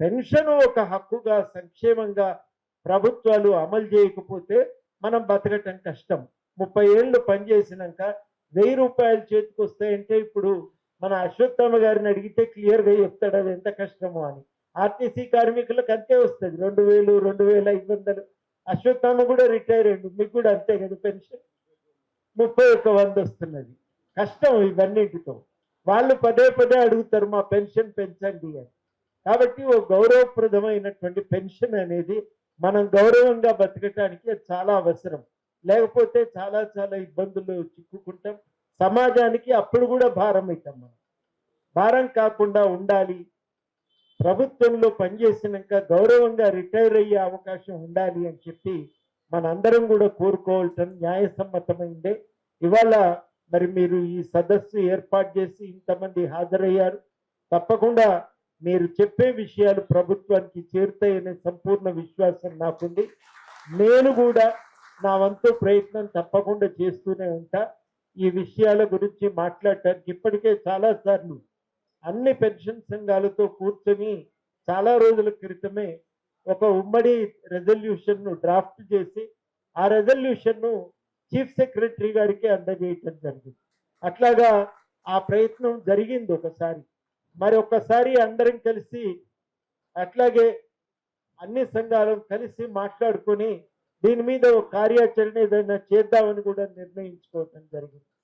Pension ఒక హక్కుగా సంక్షేమంగా ప్రభుత్వాలు అమలు చేయకపోతే మనం బతకటం కష్టం. 30 ఏళ్ళు పనిచేసినాక రూ. 1000 చేతికి వస్తాయంటే ఇప్పుడు మన అశ్వత్థామ గారిని అడిగితే క్లియర్‌గా చెప్తాడు అది ఎంత కష్టమో అని. ఆర్టీసీ కార్మికులకు అంతే వస్తది. 2000, 2500. అశ్వత్థామ కూడా రిటైర్ అయ్యిండు. మీకు కూడా అంతే కదా పెన్షన్? 31,100 వస్తున్నది. కష్టం ఇవన్నిటితో. వాళ్ళు పదే పదే అడుగుతారు మా పెన్షన్ పెంచండి అని. కాబట్టి ఓ గౌరవప్రదమైనటువంటి పెన్షన్ అనేది మనం గౌరవంగా బతకటానికి అది చాలా అవసరం. లేకపోతే చాలా చాలా ఇబ్బందుల్లో చిక్కుకుంటాం. సమాజానికి అప్పుడు కూడా భారం అవుతాం మనం. భారం కాకుండా ఉండాలి. ప్రభుత్వంలో పనిచేసినాక గౌరవంగా రిటైర్ అయ్యే అవకాశం ఉండాలి అని చెప్పి మనందరం కూడా కోరుకోవటం న్యాయసమ్మతమైందే. ఇవాళ మరి మీరు ఈ సదస్సు ఏర్పాటు చేసి ఇంతమంది హాజరయ్యారు. తప్పకుండా మీరు చెప్పే విషయాలు ప్రభుత్వానికి చేరుతాయనే సంపూర్ణ విశ్వాసం నాకుంది. నేను కూడా నా వంతు ప్రయత్నం తప్పకుండా చేస్తూనే ఉంటా. ఈ విషయాల గురించి మాట్లాడటానికి ఇప్పటికే చాలాసార్లు అన్ని పెన్షన్ సంఘాలతో కూర్చొని చాలా రోజుల క్రితమే ఒక ఉమ్మడి రెజల్యూషన్ను డ్రాఫ్ట్ చేసి ఆ రెజల్యూషన్ను చీఫ్ సెక్రటరీ గారికి అందజేయటం జరిగింది. అట్లాగా ఆ ప్రయత్నం జరిగింది ఒకసారి. మరి ఒక్కసారి అందరం కలిసి అట్లాగే అన్ని సంఘాలు కలిసి మాట్లాడుకొని దీని మీద ఒక కార్యాచరణ ఏదైనా చేద్దామని కూడా నిర్ణయించుకోవటం జరిగింది.